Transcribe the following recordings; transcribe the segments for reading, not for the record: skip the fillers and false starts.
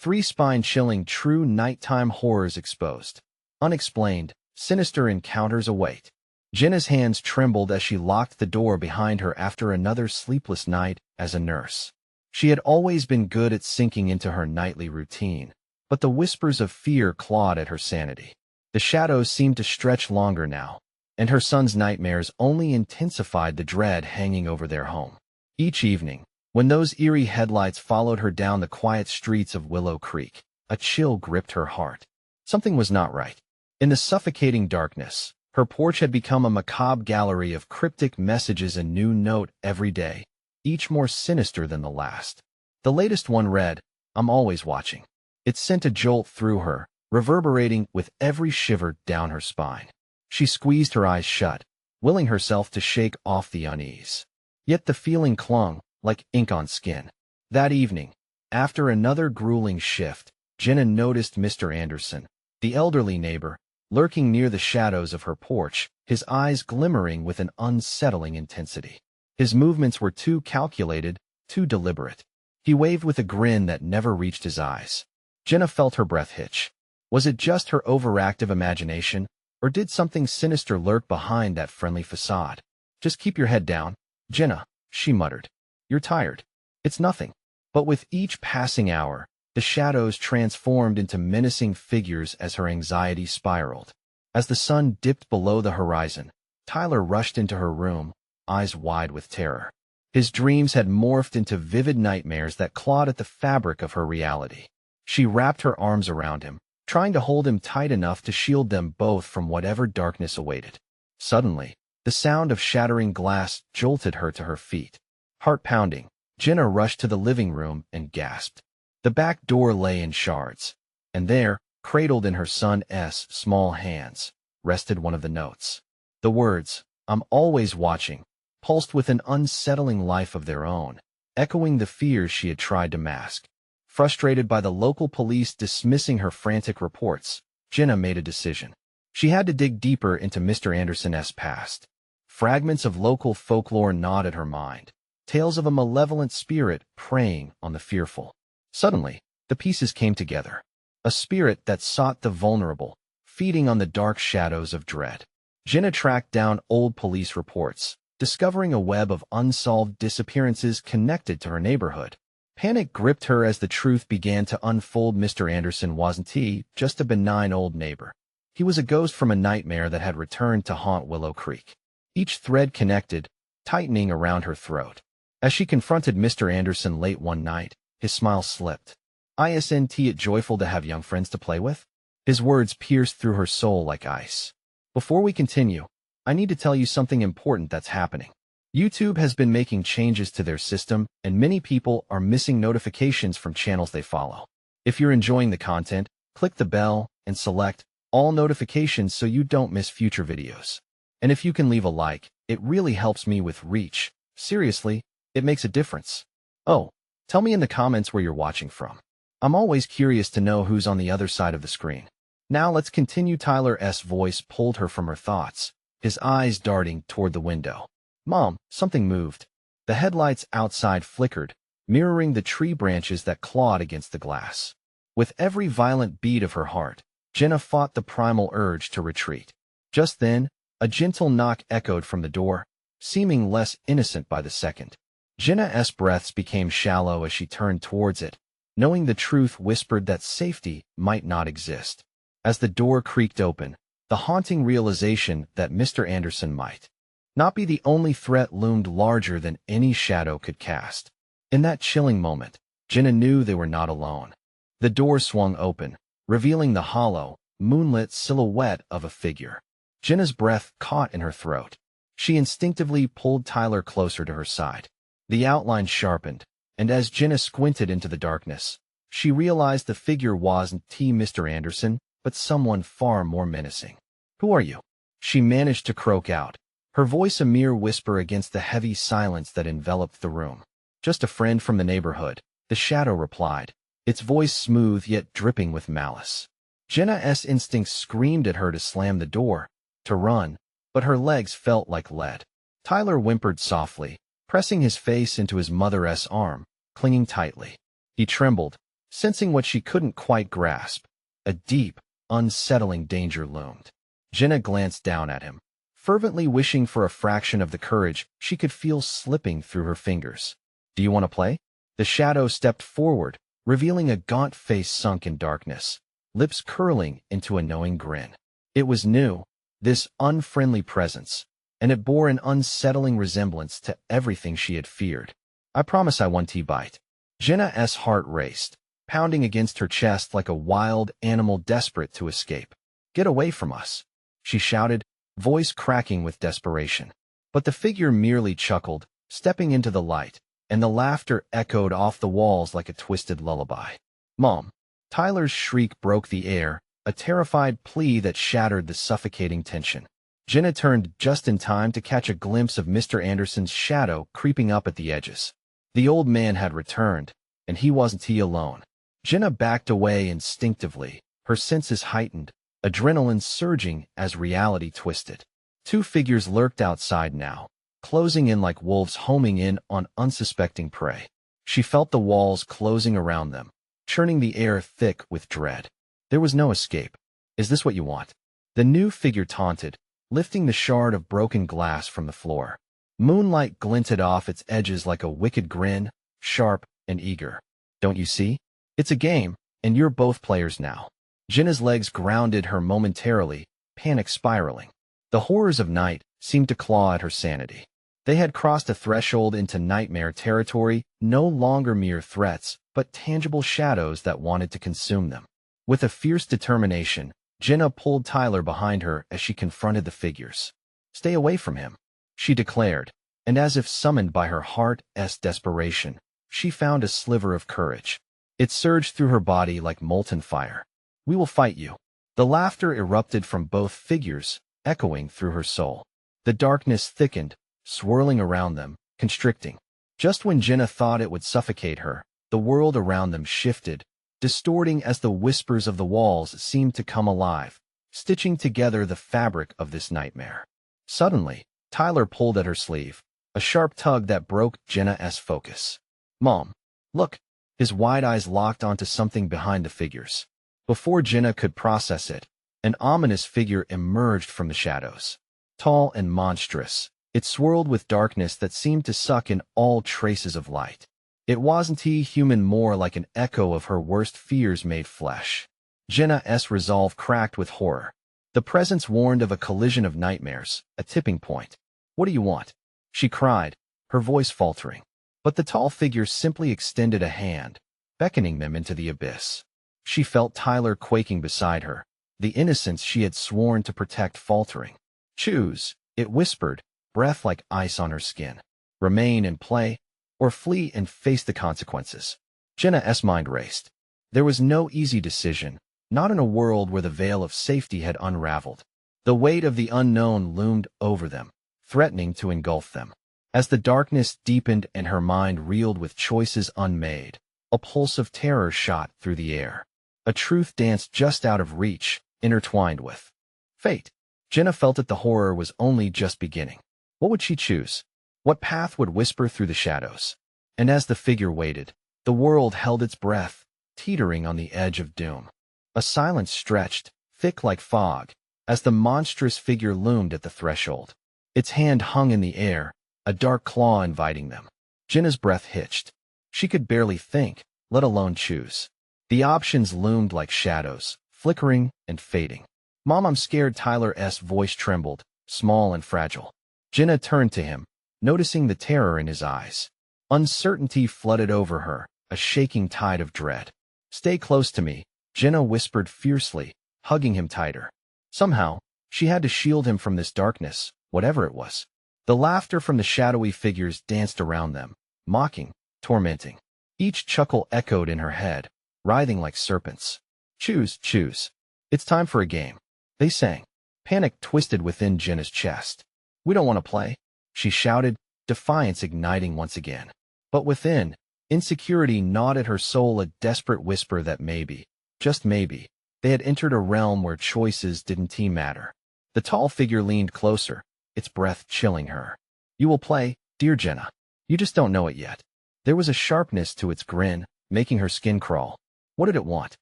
Three spine-chilling true nighttime horrors exposed. Unexplained, sinister encounters await. Jenna's hands trembled as she locked the door behind her after another sleepless night as a nurse. She had always been good at sinking into her nightly routine, but the whispers of fear clawed at her sanity. The shadows seemed to stretch longer now, and her son's nightmares only intensified the dread hanging over their home. Each evening, when those eerie headlights followed her down the quiet streets of Willow Creek, a chill gripped her heart. Something was not right. In the suffocating darkness, her porch had become a macabre gallery of cryptic messages, a new note every day, each more sinister than the last. The latest one read, "I'm always watching." It sent a jolt through her, reverberating with every shiver down her spine. She squeezed her eyes shut, willing herself to shake off the unease. Yet the feeling clung, like ink on skin. That evening, after another grueling shift, Jenna noticed Mr. Anderson, the elderly neighbor, lurking near the shadows of her porch, his eyes glimmering with an unsettling intensity. His movements were too calculated, too deliberate. He waved with a grin that never reached his eyes. Jenna felt her breath hitch. Was it just her overactive imagination, or did something sinister lurk behind that friendly facade? "Just keep your head down, Jenna," she muttered. "You're tired." "It's nothing." But with each passing hour, the shadows transformed into menacing figures as her anxiety spiraled. As the sun dipped below the horizon, Tyler rushed into her room, eyes wide with terror. His dreams had morphed into vivid nightmares that clawed at the fabric of her reality. She wrapped her arms around him, trying to hold him tight enough to shield them both from whatever darkness awaited. Suddenly, the sound of shattering glass jolted her to her feet. Heart pounding, Jenna rushed to the living room and gasped. The back door lay in shards, and there, cradled in her son's small hands, rested one of the notes. The words, "I'm always watching," pulsed with an unsettling life of their own, echoing the fears she had tried to mask. Frustrated by the local police dismissing her frantic reports, Jenna made a decision. She had to dig deeper into Mr. Anderson's past. Fragments of local folklore gnawed at her mind, tales of a malevolent spirit preying on the fearful. Suddenly, the pieces came together. A spirit that sought the vulnerable, feeding on the dark shadows of dread. Jenna tracked down old police reports, discovering a web of unsolved disappearances connected to her neighborhood. Panic gripped her as the truth began to unfold. Mr. Anderson wasn't just a benign old neighbor. He was a ghost from a nightmare that had returned to haunt Willow Creek. Each thread connected, tightening around her throat. As she confronted Mr. Anderson late one night, his smile slipped. "Isn't it joyful to have young friends to play with?" His words pierced through her soul like ice. "Before we continue, I need to tell you something important that's happening. YouTube has been making changes to their system, and many people are missing notifications from channels they follow. If you're enjoying the content, click the bell and select all notifications so you don't miss future videos. And if you can leave a like, it really helps me with reach. Seriously, it makes a difference. Oh, tell me in the comments where you're watching from. I'm always curious to know who's on the other side of the screen." Now let's continue. Tyler's voice pulled her from her thoughts, his eyes darting toward the window. "Mom, something moved." The headlights outside flickered, mirroring the tree branches that clawed against the glass. With every violent beat of her heart, Jenna fought the primal urge to retreat. Just then, a gentle knock echoed from the door, seeming less innocent by the second. Jenna's breaths became shallow as she turned towards it, knowing the truth whispered that safety might not exist. As the door creaked open, the haunting realization that Mr. Anderson might not be the only threat loomed larger than any shadow could cast. In that chilling moment, Jenna knew they were not alone. The door swung open, revealing the hollow, moonlit silhouette of a figure. Jenna's breath caught in her throat. She instinctively pulled Tyler closer to her side. The outline sharpened, and as Jenna squinted into the darkness, she realized the figure wasn't Mr. Anderson, but someone far more menacing. "Who are you?" she managed to croak out, her voice a mere whisper against the heavy silence that enveloped the room. "Just a friend from the neighborhood," the shadow replied, its voice smooth yet dripping with malice. Jenna's instincts screamed at her to slam the door, to run, but her legs felt like lead. Tyler whimpered softly, pressing his face into his mother's arm, clinging tightly. He trembled, Sensing what she couldn't quite grasp, a deep, unsettling danger loomed. Jenna glanced down at him, fervently wishing for a fraction of the courage she could feel slipping through her fingers. "Do you want to play?" The shadow stepped forward, revealing a gaunt face sunk in darkness, lips curling into a knowing grin. It was new, this unfriendly presence, and it bore an unsettling resemblance to everything she had feared. "I promise I won't bite." Jenna's heart raced, pounding against her chest like a wild animal desperate to escape. "Get away from us," she shouted, voice cracking with desperation. But the figure merely chuckled, stepping into the light, and the laughter echoed off the walls like a twisted lullaby. "Mom!" Tyler's shriek broke the air, a terrified plea that shattered the suffocating tension. Jenna turned just in time to catch a glimpse of Mr. Anderson's shadow creeping up at the edges. The old man had returned, and he wasn't alone. Jenna backed away instinctively, her senses heightened, adrenaline surging as reality twisted. Two figures lurked outside now, closing in like wolves homing in on unsuspecting prey. She felt the walls closing around them, churning the air thick with dread. There was no escape. "Is this what you want?" The new figure taunted, lifting the shard of broken glass from the floor. Moonlight glinted off its edges like a wicked grin, sharp and eager. "Don't you see? It's a game, and you're both players now." Jenna's legs grounded her momentarily, panic spiraling. The horrors of night seemed to claw at her sanity. They had crossed a threshold into nightmare territory, no longer mere threats, but tangible shadows that wanted to consume them. With a fierce determination, Jenna pulled Tyler behind her as she confronted the figures. "Stay away from him," she declared, and as if summoned by her heart's desperation, she found a sliver of courage. It surged through her body like molten fire. "We will fight you." The laughter erupted from both figures, echoing through her soul. The darkness thickened, swirling around them, constricting. Just when Jenna thought it would suffocate her, the world around them shifted, distorting as the whispers of the walls seemed to come alive, stitching together the fabric of this nightmare. Suddenly, Tyler pulled at her sleeve, a sharp tug that broke Jenna's focus. "Mom, look!" His wide eyes locked onto something behind the figures. Before Jenna could process it, an ominous figure emerged from the shadows. Tall and monstrous, it swirled with darkness that seemed to suck in all traces of light. It wasn't human, more like an echo of her worst fears made flesh. Jenna's resolve cracked with horror. The presence warned of a collision of nightmares, a tipping point. "What do you want?" she cried, her voice faltering. But the tall figure simply extended a hand, beckoning them into the abyss. She felt Tyler quaking beside her, the innocence she had sworn to protect faltering. "Choose," it whispered, breath like ice on her skin. "Remain and play, or flee and face the consequences." Jenna's mind raced. There was no easy decision, not in a world where the veil of safety had unraveled. The weight of the unknown loomed over them, threatening to engulf them. As the darkness deepened and her mind reeled with choices unmade, a pulse of terror shot through the air. A truth danced just out of reach, intertwined with fate. Jenna felt that the horror was only just beginning. What would she choose? What path would whisper through the shadows? And as the figure waited, the world held its breath, teetering on the edge of doom. A silence stretched, thick like fog, as the monstrous figure loomed at the threshold. Its hand hung in the air, a dark claw inviting them. Jenna's breath hitched. She could barely think, let alone choose. The options loomed like shadows, flickering and fading. "Mom, I'm scared." Tyler's voice trembled, small and fragile. Jenna turned to him, noticing the terror in his eyes. Uncertainty flooded over her, a shaking tide of dread. "Stay close to me," Jenna whispered fiercely, hugging him tighter. Somehow, she had to shield him from this darkness, whatever it was. The laughter from the shadowy figures danced around them, mocking, tormenting. Each chuckle echoed in her head, writhing like serpents. "Choose, choose. It's time for a game," they sang. Panic twisted within Jenna's chest. "We don't want to play," she shouted, defiance igniting once again. But within, insecurity gnawed at her soul, a desperate whisper that maybe, just maybe, they had entered a realm where choices didn't matter. The tall figure leaned closer, its breath chilling her. "You will play, dear Jenna. You just don't know it yet." There was a sharpness to its grin, making her skin crawl. What did it want?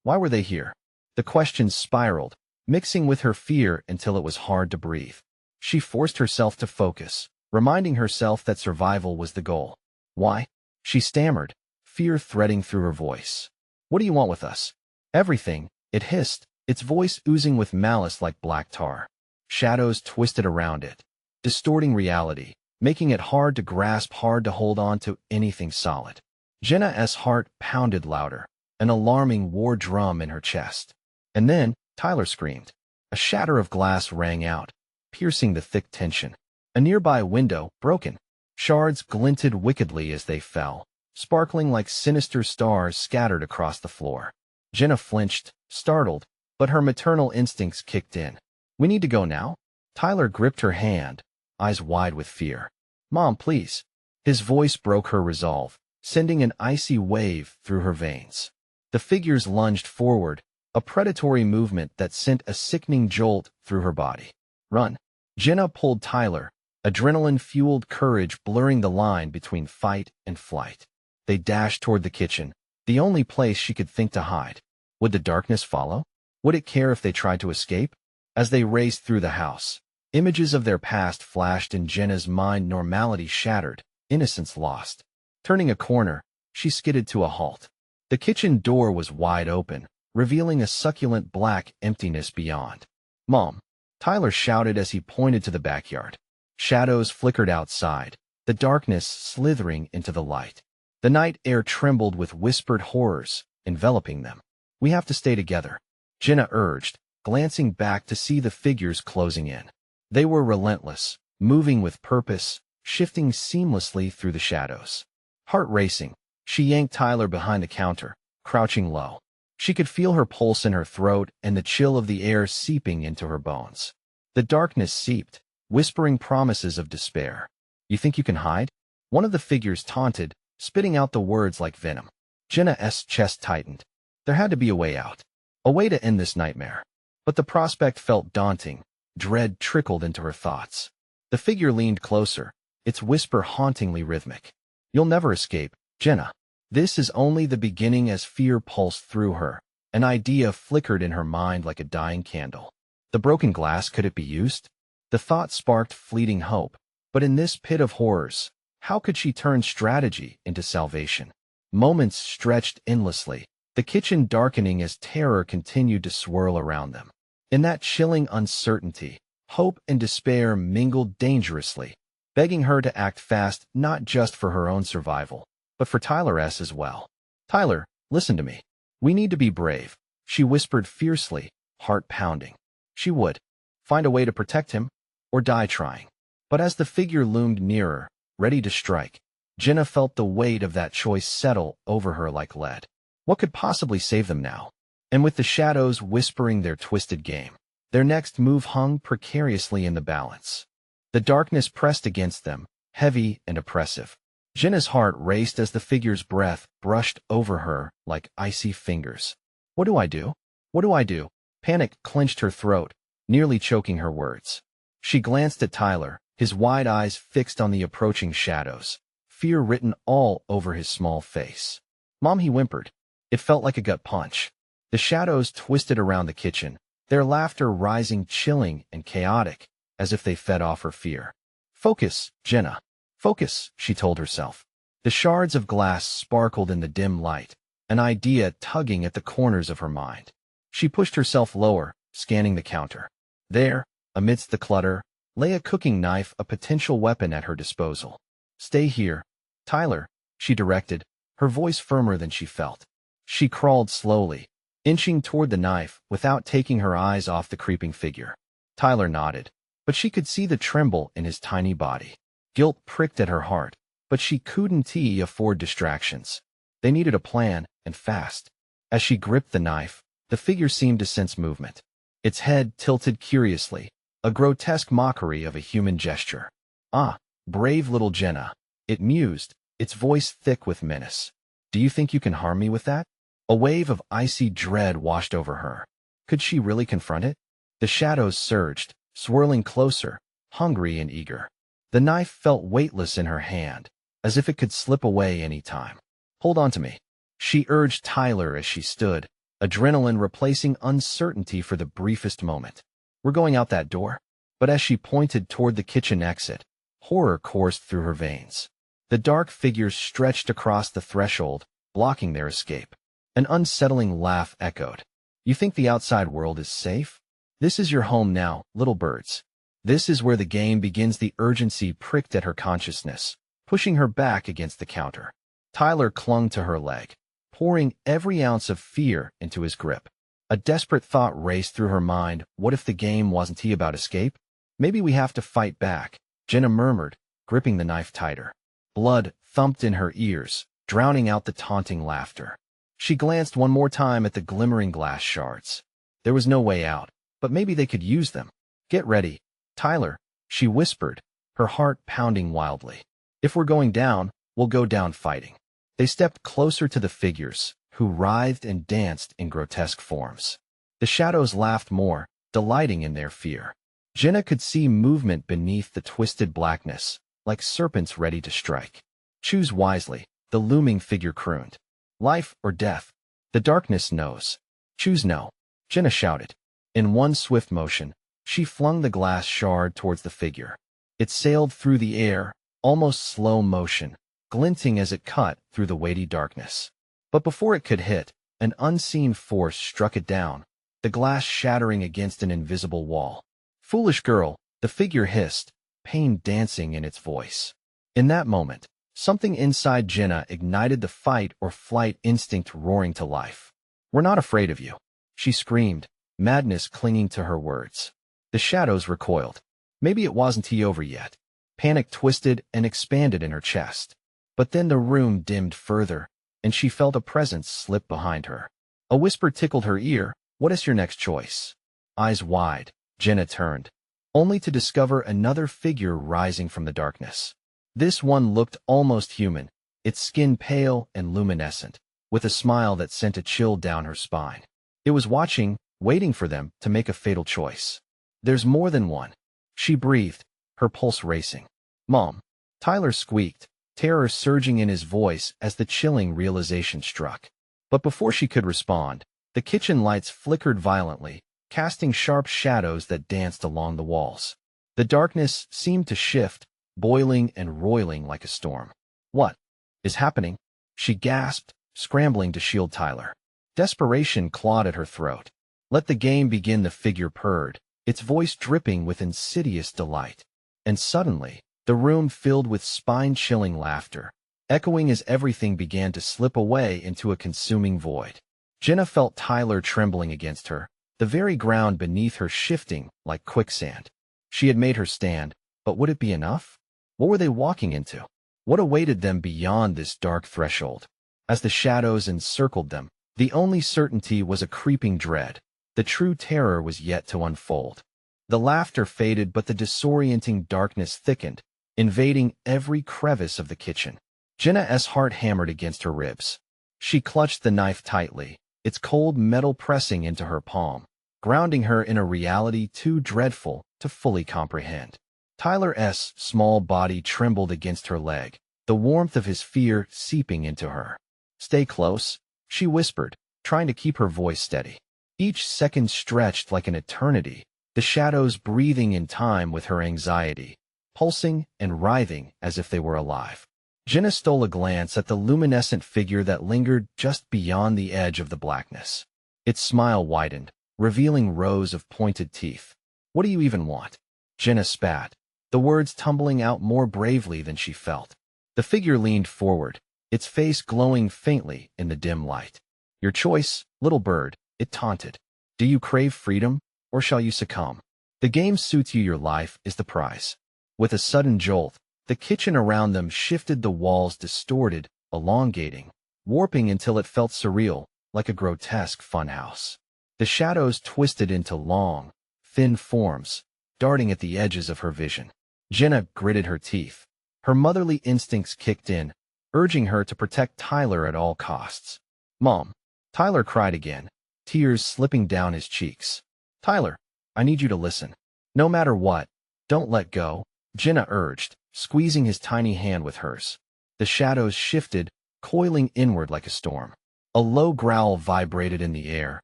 Why were they here? The questions spiraled, mixing with her fear until it was hard to breathe. She forced herself to focus, reminding herself that survival was the goal. Why? She stammered, fear threading through her voice. What do you want with us? Everything, it hissed, its voice oozing with malice like black tar. Shadows twisted around it, distorting reality, making it hard to grasp, hard to hold on to anything solid. Jenna's heart pounded louder, an alarming war drum in her chest. And then, Tyler screamed. A shatter of glass rang out, piercing the thick tension. A nearby window, broken. Shards glinted wickedly as they fell, sparkling like sinister stars scattered across the floor. Jenna flinched, startled, but her maternal instincts kicked in. We need to go now? Tyler gripped her hand, eyes wide with fear. Mom, please. His voice broke her resolve, sending an icy wave through her veins. The figures lunged forward, a predatory movement that sent a sickening jolt through her body. Run. Jenna pulled Tyler, adrenaline-fueled courage blurring the line between fight and flight. They dashed toward the kitchen, the only place she could think to hide. Would the darkness follow? Would it care if they tried to escape? As they raced through the house, images of their past flashed in Jenna's mind, normality shattered, innocence lost. Turning a corner, she skidded to a halt. The kitchen door was wide open, revealing a succulent black emptiness beyond. Mom! Tyler shouted as he pointed to the backyard. Shadows flickered outside, the darkness slithering into the light. The night air trembled with whispered horrors, enveloping them. We have to stay together, Jenna urged, glancing back to see the figures closing in. They were relentless, moving with purpose, shifting seamlessly through the shadows. Heart racing, she yanked Tyler behind the counter, crouching low. She could feel her pulse in her throat and the chill of the air seeping into her bones. The darkness seeped, whispering promises of despair. You think you can hide? One of the figures taunted, spitting out the words like venom. Jenna's chest tightened. There had to be a way out. A way to end this nightmare. But the prospect felt daunting. Dread trickled into her thoughts. The figure leaned closer, its whisper hauntingly rhythmic. You'll never escape, Jenna. This is only the beginning. As fear pulsed through her, an idea flickered in her mind like a dying candle. The broken glass, could it be used? The thought sparked fleeting hope, but in this pit of horrors, how could she turn strategy into salvation? Moments stretched endlessly, the kitchen darkening as terror continued to swirl around them. In that chilling uncertainty, hope and despair mingled dangerously, begging her to act fast, not just for her own survival, but for Tyler's as well. Tyler, listen to me. We need to be brave, she whispered fiercely, heart pounding. She would find a way to protect him, or die trying. But as the figure loomed nearer, ready to strike, Jenna felt the weight of that choice settle over her like lead. What could possibly save them now? And with the shadows whispering their twisted game, their next move hung precariously in the balance. The darkness pressed against them, heavy and oppressive. Jenna's heart raced as the figure's breath brushed over her like icy fingers. What do I do? What do I do? Panic clenched her throat, nearly choking her words. She glanced at Tyler, his wide eyes fixed on the approaching shadows, fear written all over his small face. Mom, he whimpered. It felt like a gut punch. The shadows twisted around the kitchen, their laughter rising chilling and chaotic, as if they fed off her fear. Focus, Jenna. Focus, she told herself. The shards of glass sparkled in the dim light, an idea tugging at the corners of her mind. She pushed herself lower, scanning the counter. There, amidst the clutter, lay a cooking knife, a potential weapon at her disposal. Stay here, Tyler, she directed, her voice firmer than she felt. She crawled slowly, inching toward the knife without taking her eyes off the creeping figure. Tyler nodded, but she could see the tremble in his tiny body. Guilt pricked at her heart, but she couldn't afford distractions. They needed a plan, and fast. As she gripped the knife, the figure seemed to sense movement. Its head tilted curiously, a grotesque mockery of a human gesture. Ah, brave little Jenna, it mused, its voice thick with menace. Do you think you can harm me with that? A wave of icy dread washed over her. Could she really confront it? The shadows surged, swirling closer, hungry and eager. The knife felt weightless in her hand, as if it could slip away any time. Hold on to me. She urged Tyler as she stood, adrenaline replacing uncertainty for the briefest moment. "We're going out that door." But as she pointed toward the kitchen exit, horror coursed through her veins. The dark figures stretched across the threshold, blocking their escape. An unsettling laugh echoed. "You think the outside world is safe? This is your home now, little birds." This is where the game begins. The urgency pricked at her consciousness, pushing her back against the counter. Tyler clung to her leg, pouring every ounce of fear into his grip. A desperate thought raced through her mind. What if the game wasn't about escape? "Maybe we have to fight back," Jenna murmured, gripping the knife tighter. Blood thumped in her ears, drowning out the taunting laughter. She glanced one more time at the glimmering glass shards. There was no way out, but maybe they could use them. "Get ready, Tyler," she whispered, her heart pounding wildly. "If we're going down, we'll go down fighting." They stepped closer to the figures, who writhed and danced in grotesque forms. The shadows laughed more, delighting in their fear. Jenna could see movement beneath the twisted blackness, like serpents ready to strike. "Choose wisely," the looming figure crooned. "Life or death. The darkness knows. Choose no," Jenna shouted. In one swift motion, she flung the glass shard towards the figure. It sailed through the air, almost slow motion, glinting as it cut through the weighty darkness. But before it could hit, an unseen force struck it down, the glass shattering against an invisible wall. "Foolish girl," the figure hissed, pain dancing in its voice. In that moment, something inside Jenna ignited the fight or flight instinct roaring to life. "We're not afraid of you," she screamed, madness clinging to her words. The shadows recoiled. Maybe it wasn't over yet. Panic twisted and expanded in her chest. But then the room dimmed further, and she felt a presence slip behind her. A whisper tickled her ear. "What is your next choice?" Eyes wide, Jenna turned, only to discover another figure rising from the darkness. This one looked almost human, its skin pale and luminescent, with a smile that sent a chill down her spine. It was watching, waiting for them to make a fatal choice. "There's more than one," she breathed, her pulse racing. "Mom," Tyler squeaked, terror surging in his voice as the chilling realization struck. But before she could respond, the kitchen lights flickered violently, casting sharp shadows that danced along the walls. The darkness seemed to shift, boiling and roiling like a storm. "What is happening?" she gasped, scrambling to shield Tyler. Desperation clawed at her throat. "Let the game begin," the figure purred, its voice dripping with insidious delight. And suddenly, the room filled with spine-chilling laughter, echoing as everything began to slip away into a consuming void. Jenna felt Tyler trembling against her, the very ground beneath her shifting like quicksand. She had made her stand, but would it be enough? What were they walking into? What awaited them beyond this dark threshold? As the shadows encircled them, the only certainty was a creeping dread. The true terror was yet to unfold. The laughter faded, but the disorienting darkness thickened, invading every crevice of the kitchen. Jenna's heart hammered against her ribs. She clutched the knife tightly, its cold metal pressing into her palm, grounding her in a reality too dreadful to fully comprehend. Tyler's small body trembled against her leg, the warmth of his fear seeping into her. "Stay close," she whispered, trying to keep her voice steady. Each second stretched like an eternity, the shadows breathing in time with her anxiety, pulsing and writhing as if they were alive. Jenna stole a glance at the luminescent figure that lingered just beyond the edge of the blackness. Its smile widened, revealing rows of pointed teeth. "What do you even want?" Jenna spat, the words tumbling out more bravely than she felt. The figure leaned forward, its face glowing faintly in the dim light. "Your choice, little bird," it taunted. "Do you crave freedom, or shall you succumb? The game suits you, your life is the prize." With a sudden jolt, the kitchen around them shifted, the walls distorted, elongating, warping until it felt surreal, like a grotesque funhouse. The shadows twisted into long, thin forms, darting at the edges of her vision. Jenna gritted her teeth. Her motherly instincts kicked in, urging her to protect Tyler at all costs. "Mom," Tyler cried again, tears slipping down his cheeks. "Tyler, I need you to listen. No matter what, don't let go," Jenna urged, squeezing his tiny hand with hers. The shadows shifted, coiling inward like a storm. A low growl vibrated in the air,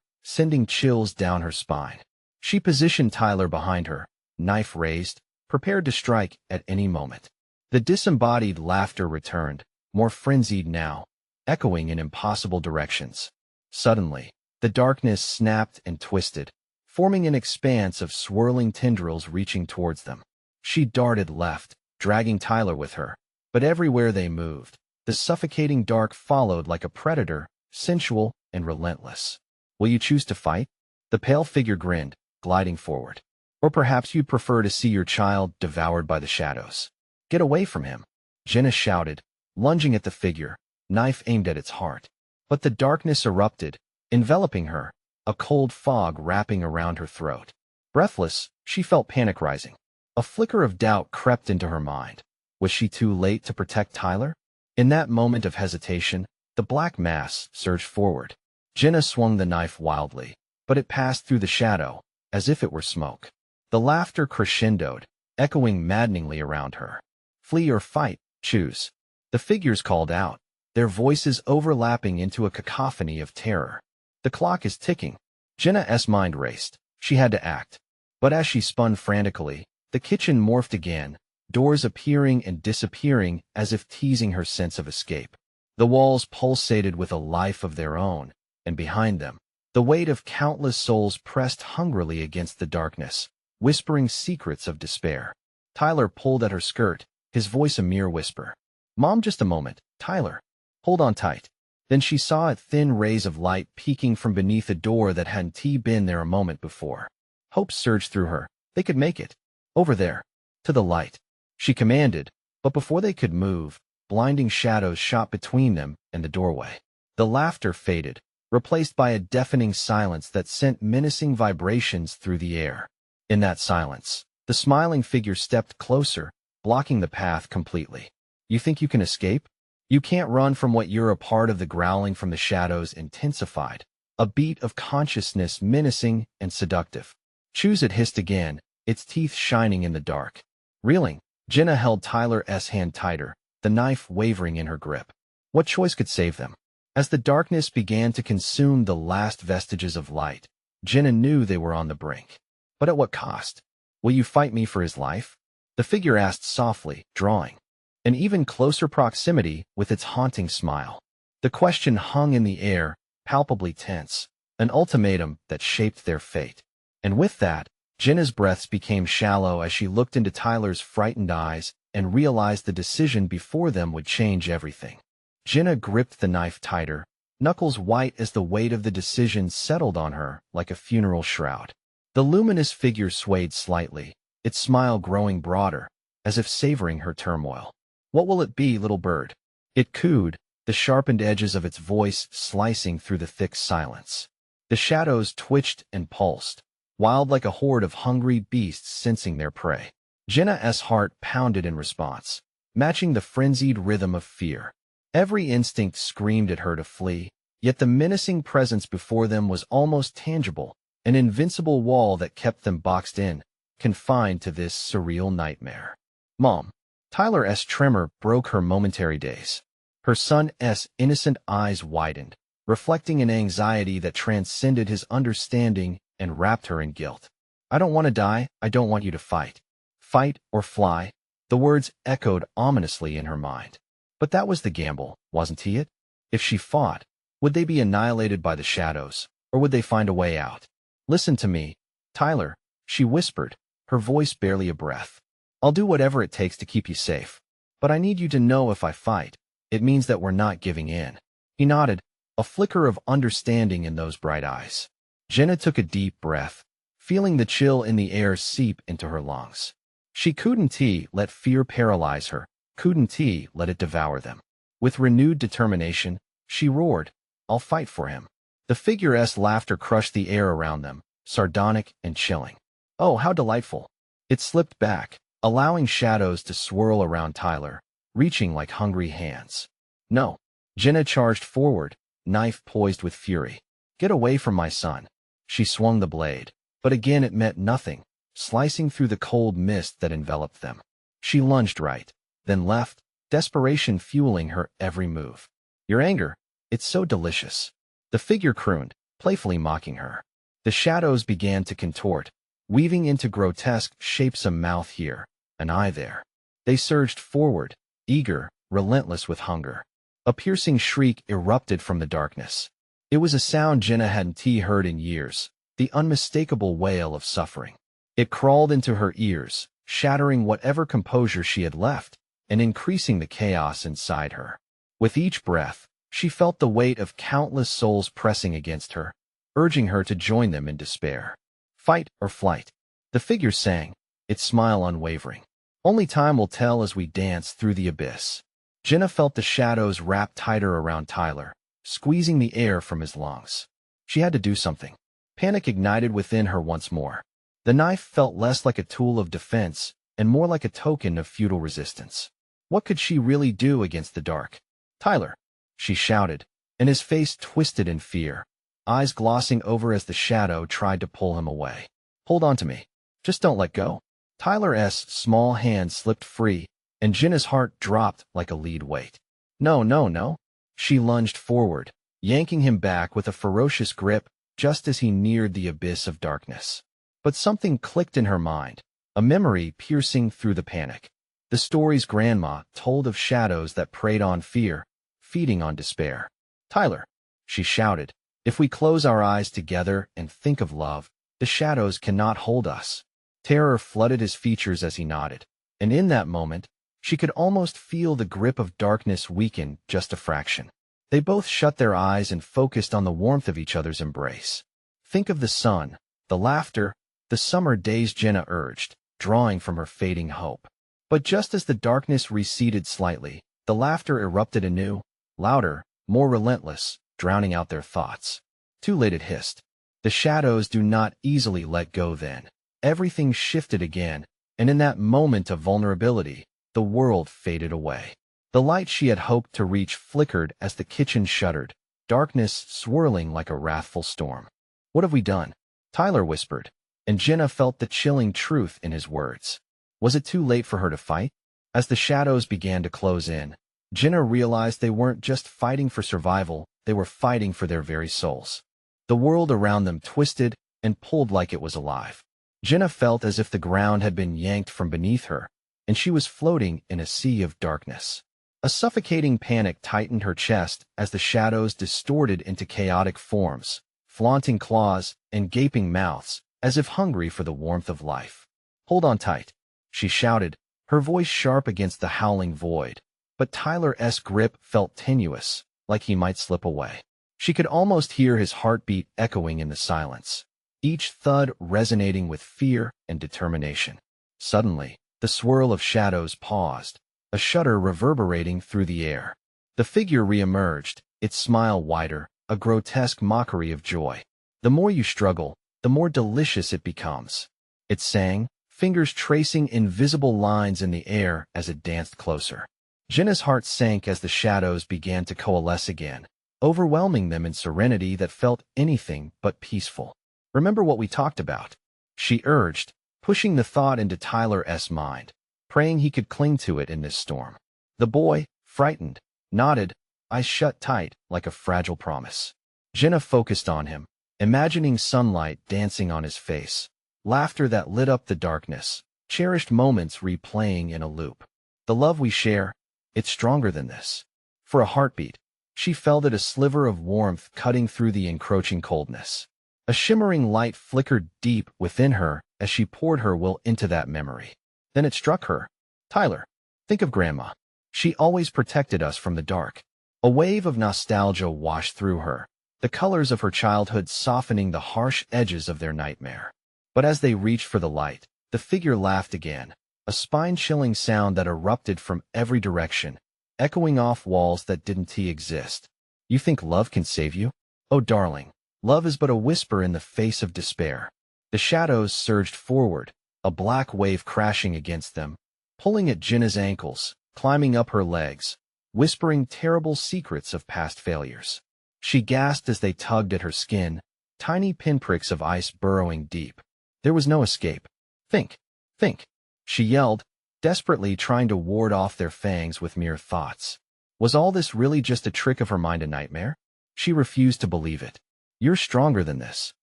sending chills down her spine. She positioned Tyler behind her, knife raised, prepared to strike at any moment. The disembodied laughter returned, more frenzied now, echoing in impossible directions. Suddenly, the darkness snapped and twisted, forming an expanse of swirling tendrils reaching towards them. She darted left, dragging Tyler with her, but everywhere they moved, the suffocating dark followed like a predator, sensual and relentless. Will you choose to fight? The pale figure grinned, gliding forward. Or perhaps you'd prefer to see your child devoured by the shadows. Get away from him, Jenna shouted, lunging at the figure, knife aimed at its heart. But the darkness erupted, enveloping her, a cold fog wrapping around her throat. Breathless, she felt panic rising. A flicker of doubt crept into her mind. Was she too late to protect Tyler? In that moment of hesitation, the black mass surged forward. Jenna swung the knife wildly, but it passed through the shadow, as if it were smoke. The laughter crescendoed, echoing maddeningly around her. Flee or fight, choose. The figures called out, their voices overlapping into a cacophony of terror. The clock is ticking. Jenna's mind raced. She had to act. But as she spun frantically, the kitchen morphed again, doors appearing and disappearing as if teasing her sense of escape. The walls pulsated with a life of their own, and behind them, the weight of countless souls pressed hungrily against the darkness, whispering secrets of despair. Tyler pulled at her skirt, his voice a mere whisper. Mom, just a moment. Tyler, hold on tight. Then she saw a thin rays of light peeking from beneath a door that hadn't been there a moment before. Hope surged through her. They could make it. Over there. To the light. She commanded, but before they could move, blinding shadows shot between them and the doorway. The laughter faded, replaced by a deafening silence that sent menacing vibrations through the air. In that silence, the smiling figure stepped closer, blocking the path completely. You think you can escape? You can't run from what you're a part of. The growling from the shadows intensified, a beat of consciousness menacing and seductive. Choose, it hissed again, its teeth shining in the dark. Reeling, Jenna held Tyler's hand tighter, the knife wavering in her grip. What choice could save them? As the darkness began to consume the last vestiges of light, Jenna knew they were on the brink. But at what cost? Will you fight me for his life? The figure asked softly, drawing an even closer proximity with its haunting smile. The question hung in the air, palpably tense, an ultimatum that shaped their fate. And with that, Jenna's breaths became shallow as she looked into Tyler's frightened eyes and realized the decision before them would change everything. Jenna gripped the knife tighter, knuckles white as the weight of the decision settled on her like a funeral shroud. The luminous figure swayed slightly, its smile growing broader, as if savoring her turmoil. What will it be, little bird? It cooed, the sharpened edges of its voice slicing through the thick silence. The shadows twitched and pulsed, wild like a horde of hungry beasts sensing their prey. Jenna's heart pounded in response, matching the frenzied rhythm of fear. Every instinct screamed at her to flee, yet the menacing presence before them was almost tangible, an invincible wall that kept them boxed in, confined to this surreal nightmare. Mom. Tyler's tremor broke her momentary daze. Her son's innocent eyes widened, reflecting an anxiety that transcended his understanding and wrapped her in guilt. I don't want to die, I don't want you to fight. Fight or fly, the words echoed ominously in her mind. But that was the gamble, wasn't it? If she fought, would they be annihilated by the shadows, or would they find a way out? Listen to me, Tyler, she whispered, her voice barely a breath. I'll do whatever it takes to keep you safe. But I need you to know if I fight, it means that we're not giving in. He nodded, a flicker of understanding in those bright eyes. Jenna took a deep breath, feeling the chill in the air seep into her lungs. She couldn't let fear paralyze her, couldn't let it devour them. With renewed determination, she roared, I'll fight for him. The figure's laughter crushed the air around them, sardonic and chilling. Oh, how delightful. It slipped back, allowing shadows to swirl around Tyler, reaching like hungry hands. No. Jenna charged forward, knife poised with fury. Get away from my son. She swung the blade, but again it meant nothing, slicing through the cold mist that enveloped them. She lunged right, then left, desperation fueling her every move. Your anger, it's so delicious. The figure crooned, playfully mocking her. The shadows began to contort, weaving into grotesque shapes, a mouth here, an eye there. They surged forward, eager, relentless with hunger. A piercing shriek erupted from the darkness. It was a sound Jenna hadn't heard in years, the unmistakable wail of suffering. It crawled into her ears, shattering whatever composure she had left, and increasing the chaos inside her. With each breath, she felt the weight of countless souls pressing against her, urging her to join them in despair. Fight or flight, the figure sang, its smile unwavering. Only time will tell as we dance through the abyss. Jenna felt the shadows wrap tighter around Tyler, squeezing the air from his lungs. She had to do something. Panic ignited within her once more. The knife felt less like a tool of defense and more like a token of futile resistance. What could she really do against the dark? Tyler, she shouted, and his face twisted in fear, eyes glossing over as the shadow tried to pull him away. Hold on to me. Just don't let go. Tyler's small hand slipped free, and Jenna's heart dropped like a lead weight. No, no, no. She lunged forward, yanking him back with a ferocious grip just as he neared the abyss of darkness. But something clicked in her mind, a memory piercing through the panic. The stories Grandma told of shadows that preyed on fear, feeding on despair. Tyler, she shouted, if we close our eyes together and think of love, the shadows cannot hold us. Terror flooded his features as he nodded, and in that moment, she could almost feel the grip of darkness weaken just a fraction. They both shut their eyes and focused on the warmth of each other's embrace. Think of the sun, the laughter, the summer days, Jenna urged, drawing from her fading hope. But just as the darkness receded slightly, the laughter erupted anew, louder, more relentless, drowning out their thoughts. Too late, it hissed. The shadows do not easily let go then. Everything shifted again, and in that moment of vulnerability, the world faded away. The light she had hoped to reach flickered as the kitchen shuddered, darkness swirling like a wrathful storm. What have we done? Tyler whispered, and Jenna felt the chilling truth in his words. Was it too late for her to fight? As the shadows began to close in, Jenna realized they weren't just fighting for survival, they were fighting for their very souls. The world around them twisted and pulled like it was alive. Jenna felt as if the ground had been yanked from beneath her, and she was floating in a sea of darkness. A suffocating panic tightened her chest as the shadows distorted into chaotic forms, flaunting claws and gaping mouths, as if hungry for the warmth of life. Hold on tight, she shouted, her voice sharp against the howling void. But Tyler's grip felt tenuous, like he might slip away. She could almost hear his heartbeat echoing in the silence, each thud resonating with fear and determination. Suddenly, the swirl of shadows paused, a shudder reverberating through the air. The figure reemerged, its smile wider, a grotesque mockery of joy. The more you struggle, the more delicious it becomes. It sang, fingers tracing invisible lines in the air as it danced closer. Jenna's heart sank as the shadows began to coalesce again, overwhelming them in serenity that felt anything but peaceful. Remember what we talked about? She urged, pushing the thought into Tyler's mind, praying he could cling to it in this storm. The boy, frightened, nodded, eyes shut tight like a fragile promise. Jenna focused on him, imagining sunlight dancing on his face, laughter that lit up the darkness, cherished moments replaying in a loop. The love we share, it's stronger than this. For a heartbeat, she felt it, a sliver of warmth cutting through the encroaching coldness. A shimmering light flickered deep within her as she poured her will into that memory. Then it struck her. Tyler, think of Grandma. She always protected us from the dark. A wave of nostalgia washed through her, the colors of her childhood softening the harsh edges of their nightmare. But as they reached for the light, the figure laughed again, a spine-chilling sound that erupted from every direction, echoing off walls that didn't exist. You think love can save you? Oh, darling, love is but a whisper in the face of despair. The shadows surged forward, a black wave crashing against them, pulling at Jenna's ankles, climbing up her legs, whispering terrible secrets of past failures. She gasped as they tugged at her skin, tiny pinpricks of ice burrowing deep. There was no escape. Think, think, she yelled, desperately trying to ward off their fangs with mere thoughts. Was all this really just a trick of her mind, a nightmare? She refused to believe it. You're stronger than this.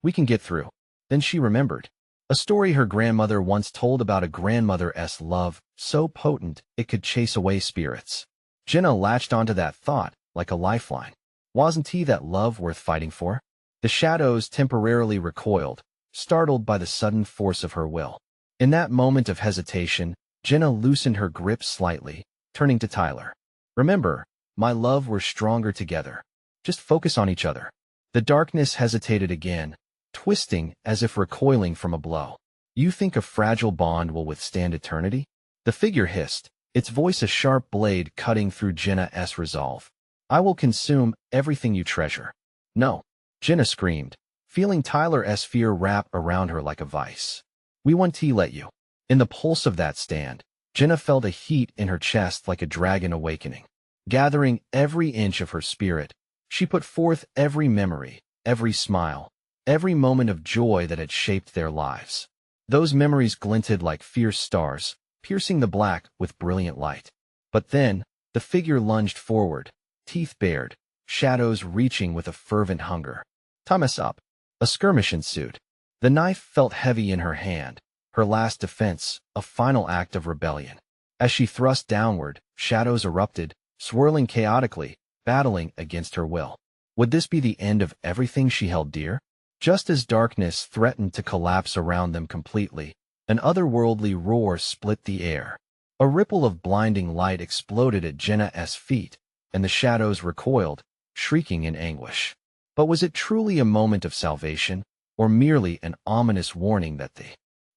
We can get through. Then she remembered a story her grandmother once told about a grandmother's love so potent it could chase away spirits. Jenna latched onto that thought like a lifeline. Wasn't he that love worth fighting for? The shadows temporarily recoiled, startled by the sudden force of her will. In that moment of hesitation, Jenna loosened her grip slightly, turning to Tyler. Remember, my love, we're stronger together. Just focus on each other. The darkness hesitated again, twisting as if recoiling from a blow. You think a fragile bond will withstand eternity? The figure hissed, its voice a sharp blade cutting through Jenna's resolve. I will consume everything you treasure. No, Jenna screamed, feeling Tyler's fear wrap around her like a vice. We won't let you. In the pulse of that stand, Jenna felt a heat in her chest like a dragon awakening. Gathering every inch of her spirit, she put forth every memory, every smile, every moment of joy that had shaped their lives. Those memories glinted like fierce stars, piercing the black with brilliant light. But then, the figure lunged forward, teeth bared, shadows reaching with a fervent hunger. Time us up. A skirmish ensued. The knife felt heavy in her hand, her last defense, a final act of rebellion. As she thrust downward, shadows erupted, swirling chaotically, battling against her will. Would this be the end of everything she held dear? Just as darkness threatened to collapse around them completely, an otherworldly roar split the air. A ripple of blinding light exploded at Jenna's feet, and the shadows recoiled, shrieking in anguish. But was it truly a moment of salvation, or merely an ominous warning that the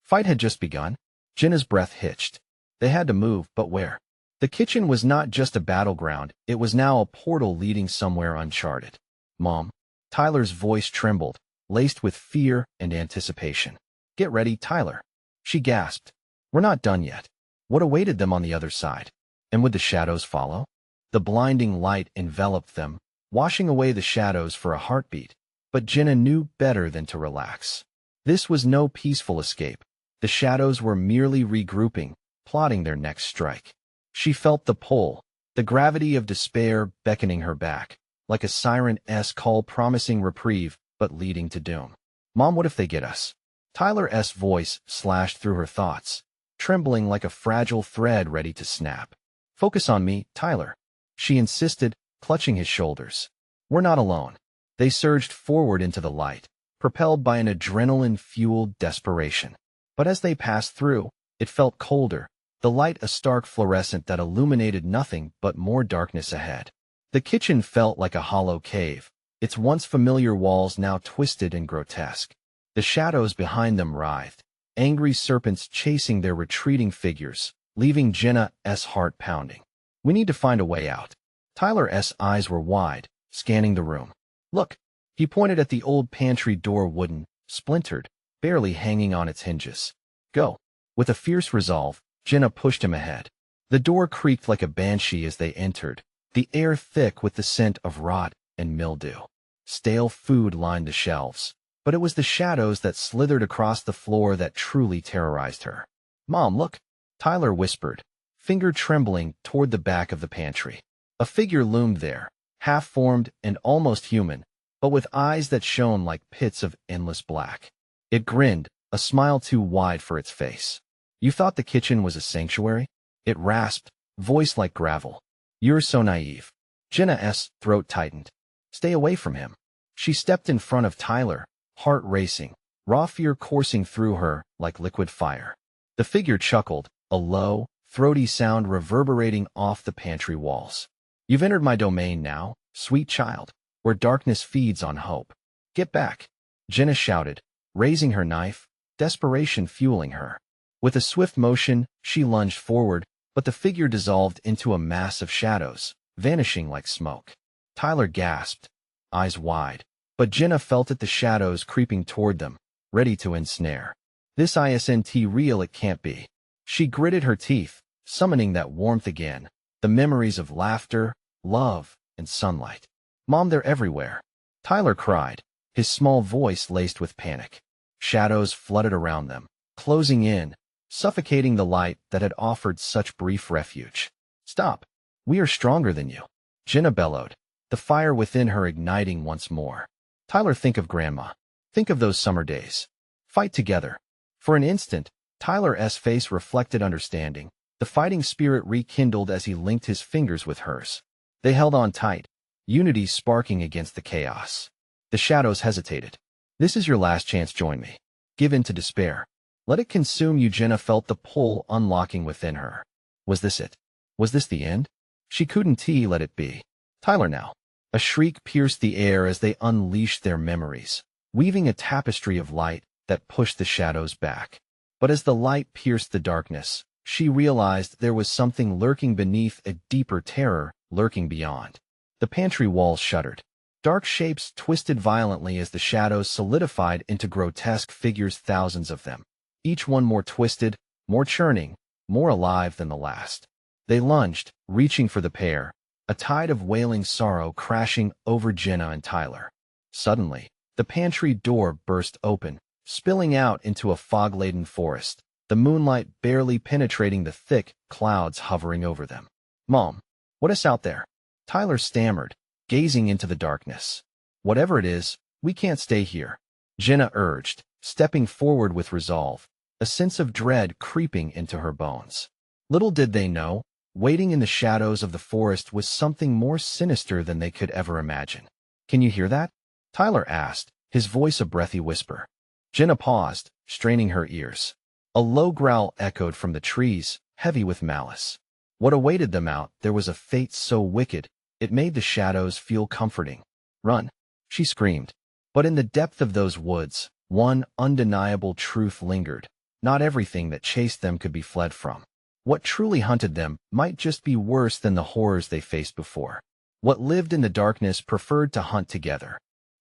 fight had just begun? Jenna's breath hitched. They had to move, but where? The kitchen was not just a battleground, it was now a portal leading somewhere uncharted. Mom. Tyler's voice trembled, laced with fear and anticipation. Get ready, Tyler. She gasped. We're not done yet. What awaited them on the other side? And would the shadows follow? The blinding light enveloped them, washing away the shadows for a heartbeat. But Jenna knew better than to relax. This was no peaceful escape. The shadows were merely regrouping, plotting their next strike. She felt the pull, the gravity of despair beckoning her back, like a siren's call promising reprieve but leading to doom. Mom, what if they get us? Tyler's voice slashed through her thoughts, trembling like a fragile thread ready to snap. Focus on me, Tyler. She insisted, clutching his shoulders. We're not alone. They surged forward into the light, propelled by an adrenaline-fueled desperation. But as they passed through, it felt colder, the light a stark fluorescent that illuminated nothing but more darkness ahead. The kitchen felt like a hollow cave, its once familiar walls now twisted and grotesque. The shadows behind them writhed, angry serpents chasing their retreating figures, leaving Jenna's heart pounding. We need to find a way out. Tyler's eyes were wide, scanning the room. Look, he pointed at the old pantry door, wooden, splintered, barely hanging on its hinges. Go. With a fierce resolve, Jenna pushed him ahead. The door creaked like a banshee as they entered, the air thick with the scent of rot and mildew. Stale food lined the shelves, but it was the shadows that slithered across the floor that truly terrorized her. Mom, look, Tyler whispered, finger trembling toward the back of the pantry. A figure loomed there, half-formed and almost human, but with eyes that shone like pits of endless black. It grinned, a smile too wide for its face. You thought the kitchen was a sanctuary? It rasped, voice like gravel. You're so naive. Jenna's throat tightened. Stay away from him. She stepped in front of Tyler, heart racing, raw fear coursing through her like liquid fire. The figure chuckled, a low, throaty sound reverberating off the pantry walls. You've entered my domain now, sweet child, where darkness feeds on hope. Get back, Jenna shouted, raising her knife, desperation fueling her. With a swift motion, she lunged forward, but the figure dissolved into a mass of shadows, vanishing like smoke. Tyler gasped, eyes wide, but Jenna felt it, the shadows creeping toward them, ready to ensnare. This isn't real, it can't be. She gritted her teeth, summoning that warmth again, the memories of laughter, love, and sunlight. Mom, they're everywhere. Tyler cried, his small voice laced with panic. Shadows flooded around them, closing in, suffocating the light that had offered such brief refuge. Stop. We are stronger than you. Jenna bellowed, the fire within her igniting once more. Tyler, think of Grandma. Think of those summer days. Fight together. For an instant, Tyler's face reflected understanding. The fighting spirit rekindled as he linked his fingers with hers. They held on tight, unity sparking against the chaos. The shadows hesitated. This is your last chance, join me. Give in to despair. Let it consume you. Jenna felt the pull unlocking within her. Was this it? Was this the end? She couldn't let it be. Tyler now. A shriek pierced the air as they unleashed their memories, weaving a tapestry of light that pushed the shadows back. But as the light pierced the darkness, she realized there was something lurking beneath, a deeper terror lurking beyond. The pantry walls shuddered. Dark shapes twisted violently as the shadows solidified into grotesque figures, thousands of them, each one more twisted, more churning, more alive than the last. They lunged, reaching for the pair, a tide of wailing sorrow crashing over Jenna and Tyler. Suddenly, the pantry door burst open, spilling out into a fog-laden forest, the moonlight barely penetrating the thick clouds hovering over them. "Mom, what is out there?" Tyler stammered, gazing into the darkness. "Whatever it is, we can't stay here," Jenna urged, stepping forward with resolve, a sense of dread creeping into her bones. Little did they know, waiting in the shadows of the forest was something more sinister than they could ever imagine. "Can you hear that?" Tyler asked, his voice a breathy whisper. Jenna paused, straining her ears. A low growl echoed from the trees, heavy with malice. What awaited them out there was a fate so wicked, it made the shadows feel comforting. "Run!" she screamed. But in the depth of those woods, one undeniable truth lingered. Not everything that chased them could be fled from. What truly hunted them might just be worse than the horrors they faced before. What lived in the darkness preferred to hunt together.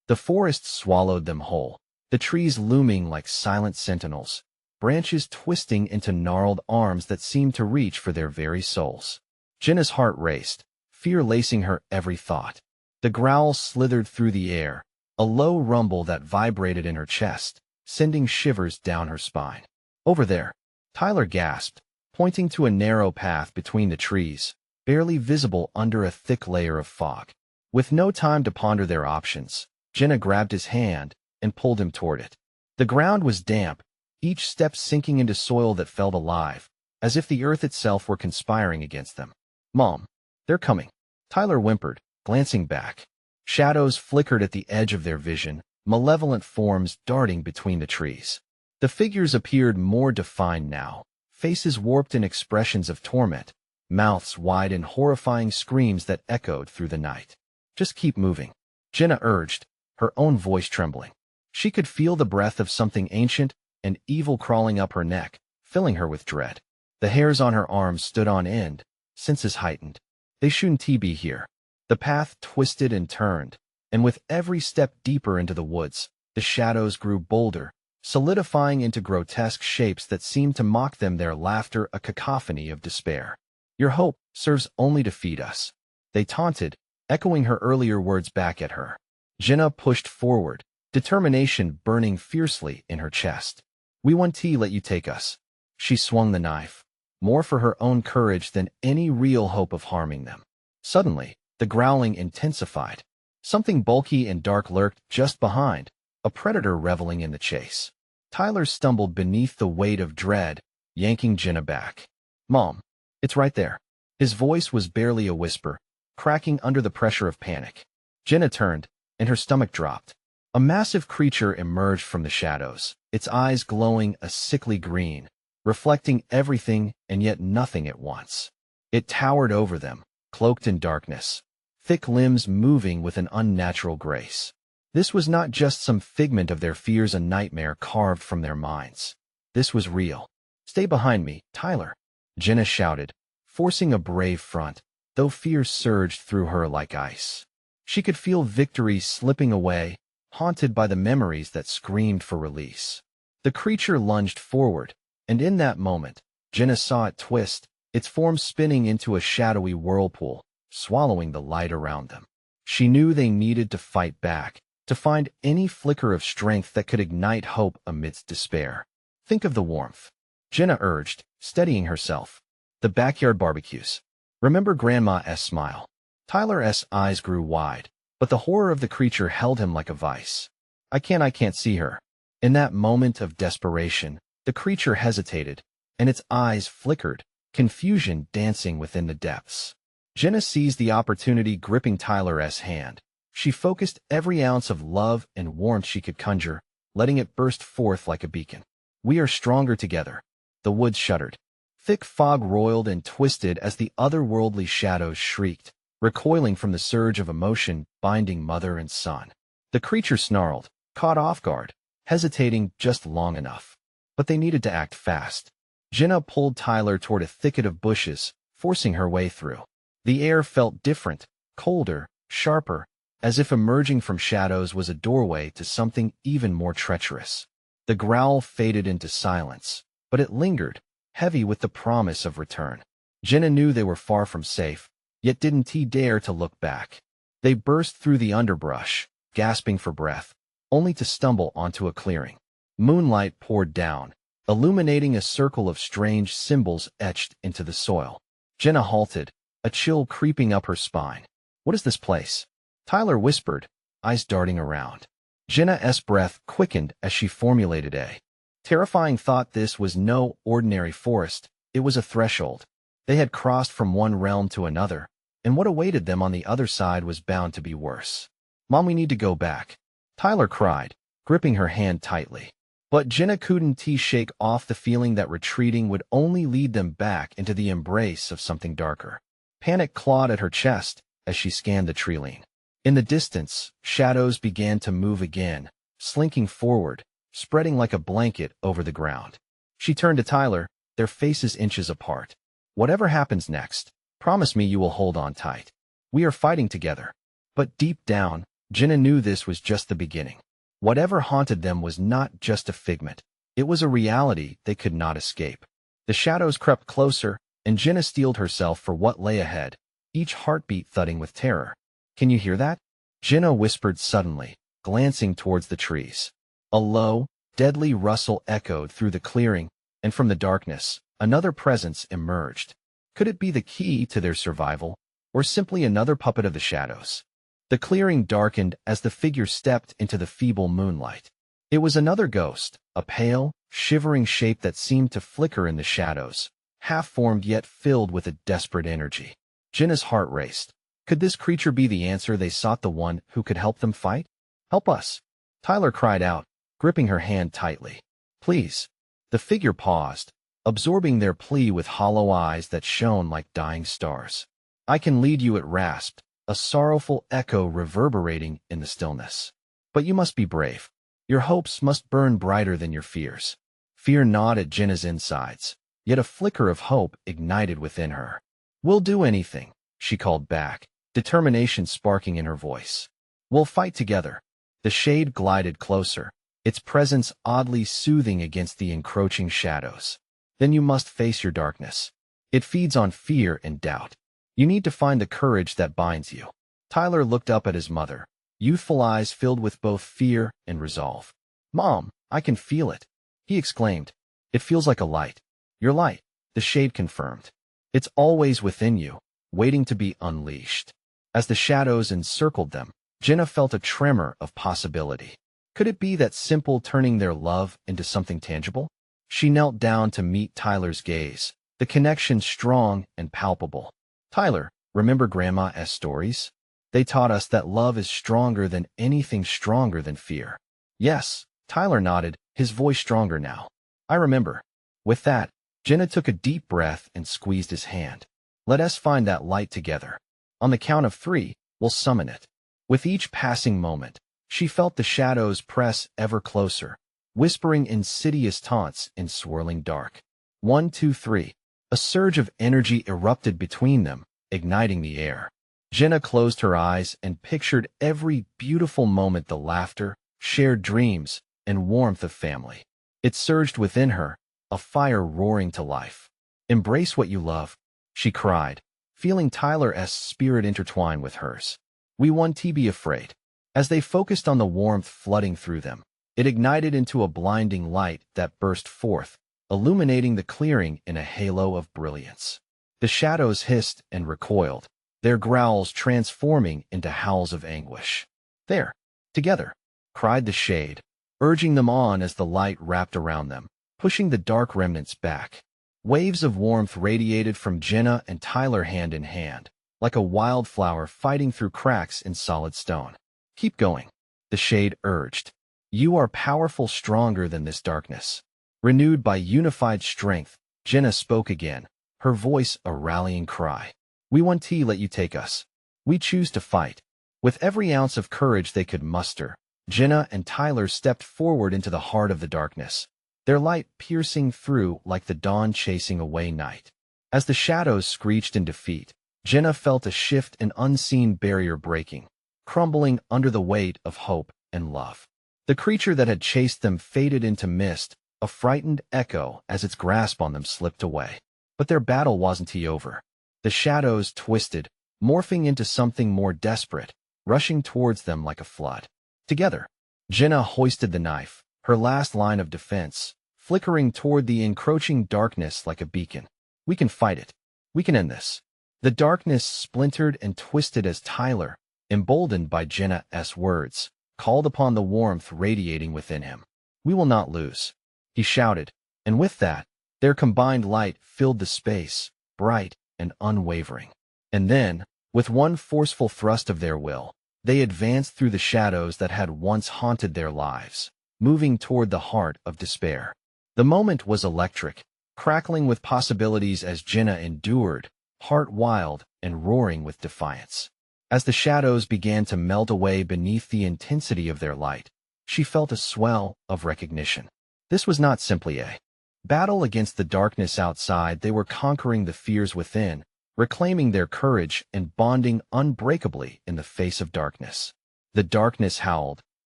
The forest swallowed them whole, the trees looming like silent sentinels, branches twisting into gnarled arms that seemed to reach for their very souls. Jenna's heart raced, fear lacing her every thought. The growl slithered through the air, a low rumble that vibrated in her chest, sending shivers down her spine. "Over there," Tyler gasped, pointing to a narrow path between the trees, barely visible under a thick layer of fog. With no time to ponder their options, Jenna grabbed his hand and pulled him toward it. The ground was damp, each step sinking into soil that felt alive, as if the earth itself were conspiring against them. "Mom, they're coming," Tyler whimpered, glancing back. Shadows flickered at the edge of their vision, malevolent forms darting between the trees. The figures appeared more defined now, faces warped in expressions of torment, mouths wide in horrifying screams that echoed through the night. "Just keep moving," Jenna urged, her own voice trembling. She could feel the breath of something ancient and evil crawling up her neck, filling her with dread. The hairs on her arms stood on end, senses heightened. They shouldn't be here. The path twisted and turned, and with every step deeper into the woods, the shadows grew bolder, solidifying into grotesque shapes that seemed to mock them, their laughter a cacophony of despair. "Your hope serves only to feed us," they taunted, echoing her earlier words back at her. Jenna pushed forward, determination burning fiercely in her chest. "We won't let you take us." She swung the knife, more for her own courage than any real hope of harming them. Suddenly, the growling intensified. Something bulky and dark lurked just behind, a predator reveling in the chase. Tyler stumbled beneath the weight of dread, yanking Jenna back. "Mom, it's right there." His voice was barely a whisper, cracking under the pressure of panic. Jenna turned, and her stomach dropped. A massive creature emerged from the shadows, its eyes glowing a sickly green, reflecting everything and yet nothing at once. It towered over them, cloaked in darkness, thick limbs moving with an unnatural grace. This was not just some figment of their fears, a nightmare carved from their minds. This was real. "Stay behind me, Tyler," Jenna shouted, forcing a brave front, though fear surged through her like ice. She could feel victory slipping away, haunted by the memories that screamed for release. The creature lunged forward, and in that moment, Jenna saw it twist, its form spinning into a shadowy whirlpool, swallowing the light around them. She knew they needed to fight back, to find any flicker of strength that could ignite hope amidst despair. "Think of the warmth," Jenna urged, steadying herself. "The backyard barbecues. Remember Grandma's smile." Tyler's eyes grew wide, but the horror of the creature held him like a vice. I can't see her. In that moment of desperation, the creature hesitated, and its eyes flickered, confusion dancing within the depths. Jenna seized the opportunity, gripping Tyler's hand. She focused every ounce of love and warmth she could conjure, letting it burst forth like a beacon. We are stronger together. The woods shuddered. Thick fog roiled and twisted as the otherworldly shadows shrieked, recoiling from the surge of emotion binding mother and son. The creature snarled, caught off guard, hesitating just long enough. But they needed to act fast. Jenna pulled Tyler toward a thicket of bushes, forcing her way through. The air felt different, colder, sharper, as if emerging from shadows was a doorway to something even more treacherous. The growl faded into silence, but it lingered, heavy with the promise of return. Jenna knew they were far from safe, yet didn't dare to look back. They burst through the underbrush, gasping for breath, only to stumble onto a clearing. Moonlight poured down, illuminating a circle of strange symbols etched into the soil. Jenna halted, a chill creeping up her spine. What is this place? Tyler whispered, eyes darting around. Jenna's breath quickened as she formulated a terrifying thought. This was no ordinary forest, it was a threshold. They had crossed from one realm to another, and what awaited them on the other side was bound to be worse. Mom, we need to go back, Tyler cried, gripping her hand tightly. But Jenna couldn't shake off the feeling that retreating would only lead them back into the embrace of something darker. Panic clawed at her chest as she scanned the treeline. In the distance, shadows began to move again, slinking forward, spreading like a blanket over the ground. She turned to Tyler, their faces inches apart. Whatever happens next, promise me you will hold on tight. We are fighting together. But deep down, Jenna knew this was just the beginning. Whatever haunted them was not just a figment. It was a reality they could not escape. The shadows crept closer, and Jenna steeled herself for what lay ahead, each heartbeat thudding with terror. Can you hear that? Jenna whispered suddenly, glancing towards the trees. A low, deadly rustle echoed through the clearing, and from the darkness, another presence emerged. Could it be the key to their survival, or simply another puppet of the shadows? The clearing darkened as the figure stepped into the feeble moonlight. It was another ghost, a pale, shivering shape that seemed to flicker in the shadows, half-formed yet filled with a desperate energy. Jenna's heart raced. Could this creature be the answer they sought, the one who could help them fight? Help us, Tyler cried out, gripping her hand tightly. Please. The figure paused, absorbing their plea with hollow eyes that shone like dying stars. I can lead you, it rasped, a sorrowful echo reverberating in the stillness. But you must be brave. Your hopes must burn brighter than your fears. Fear gnawed at Jenna's insides, yet a flicker of hope ignited within her. We'll do anything, she called back, determination sparking in her voice. We'll fight together. The shade glided closer, its presence oddly soothing against the encroaching shadows. Then you must face your darkness. It feeds on fear and doubt. You need to find the courage that binds you. Tyler looked up at his mother, youthful eyes filled with both fear and resolve. Mom, I can feel it, he exclaimed. It feels like a light. Your light, the shade confirmed. It's always within you, waiting to be unleashed. As the shadows encircled them, Jenna felt a tremor of possibility. Could it be that simple, turning their love into something tangible? She knelt down to meet Tyler's gaze, the connection strong and palpable. Tyler, remember Grandma's stories? They taught us that love is stronger than anything, stronger than fear. Yes, Tyler nodded, his voice stronger now. I remember. With that, Jenna took a deep breath and squeezed his hand. Let us find that light together. On the count of 3, we'll summon it. With each passing moment, she felt the shadows press ever closer, whispering insidious taunts in swirling dark. 1, 2, 3. A surge of energy erupted between them, igniting the air. Jenna closed her eyes and pictured every beautiful moment, the laughter, shared dreams, and warmth of family. It surged within her, a fire roaring to life. Embrace what you love, she cried, feeling Tyler's spirit intertwine with hers. We want to be afraid. As they focused on the warmth flooding through them, it ignited into a blinding light that burst forth, illuminating the clearing in a halo of brilliance. The shadows hissed and recoiled, their growls transforming into howls of anguish. "There, together," cried the shade, urging them on as the light wrapped around them, pushing the dark remnants back. Waves of warmth radiated from Jenna and Tyler hand in hand, like a wildflower fighting through cracks in solid stone. "Keep going," the shade urged. "You are powerful, stronger than this darkness." Renewed by unified strength, Jenna spoke again, her voice a rallying cry. "We won't let you take us. We choose to fight." With every ounce of courage they could muster, Jenna and Tyler stepped forward into the heart of the darkness, their light piercing through like the dawn chasing away night. As the shadows screeched in defeat, Jenna felt a shift, an unseen barrier breaking, crumbling under the weight of hope and love. The creature that had chased them faded into mist, a frightened echo as its grasp on them slipped away. But their battle wasn't over. The shadows twisted, morphing into something more desperate, rushing towards them like a flood. Together, Jenna hoisted the knife, her last line of defense, flickering toward the encroaching darkness like a beacon. "We can fight it. We can end this." The darkness splintered and twisted as Tyler, emboldened by Jenna's words, called upon the warmth radiating within him. "We will not lose," he shouted, and with that, their combined light filled the space, bright and unwavering. And then, with one forceful thrust of their will, they advanced through the shadows that had once haunted their lives, moving toward the heart of despair. The moment was electric, crackling with possibilities as Jenna endured, heart wild and roaring with defiance. As the shadows began to melt away beneath the intensity of their light, she felt a swell of recognition. This was not simply a battle against the darkness outside. They were conquering the fears within, reclaiming their courage and bonding unbreakably in the face of darkness. The darkness howled,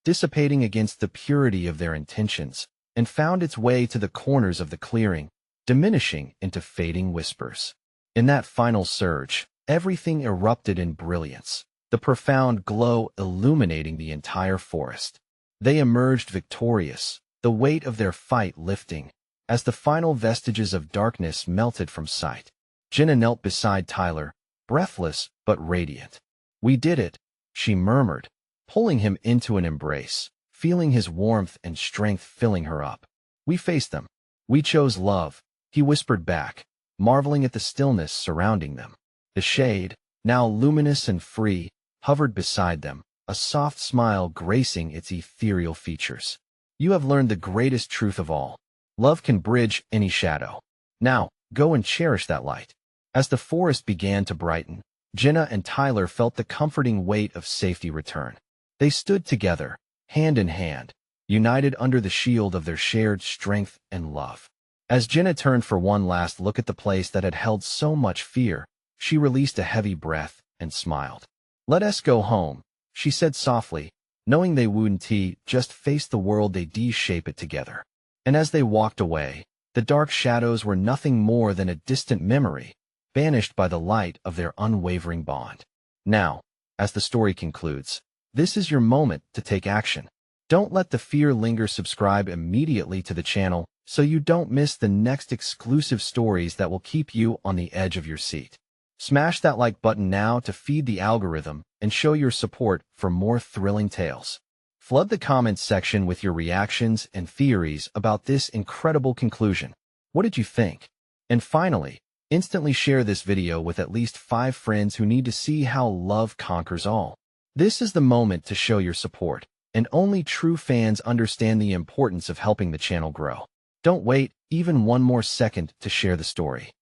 dissipating against the purity of their intentions, and found its way to the corners of the clearing, diminishing into fading whispers. In that final surge, everything erupted in brilliance, the profound glow illuminating the entire forest. They emerged victorious, the weight of their fight lifting, as the final vestiges of darkness melted from sight. Jenna knelt beside Tyler, breathless but radiant. "We did it," she murmured, pulling him into an embrace, feeling his warmth and strength filling her up. "We faced them. We chose love," he whispered back, marveling at the stillness surrounding them. The shade, now luminous and free, hovered beside them, a soft smile gracing its ethereal features. "You have learned the greatest truth of all. Love can bridge any shadow. Now, go and cherish that light." As the forest began to brighten, Jenna and Tyler felt the comforting weight of safety return. They stood together, hand in hand, united under the shield of their shared strength and love. As Jenna turned for one last look at the place that had held so much fear, she released a heavy breath and smiled. "Let us go home," she said softly, knowing they wouldn't just face the world, they'd shape it together. And as they walked away, the dark shadows were nothing more than a distant memory, banished by the light of their unwavering bond. Now, as the story concludes, this is your moment to take action. Don't let the fear linger. Subscribe immediately to the channel so you don't miss the next exclusive stories that will keep you on the edge of your seat. Smash that like button now to feed the algorithm and show your support for more thrilling tales. Flood the comments section with your reactions and theories about this incredible conclusion. What did you think? And finally, instantly share this video with at least 5 friends who need to see how love conquers all. This is the moment to show your support, and only true fans understand the importance of helping the channel grow. Don't wait even one more second to share the story.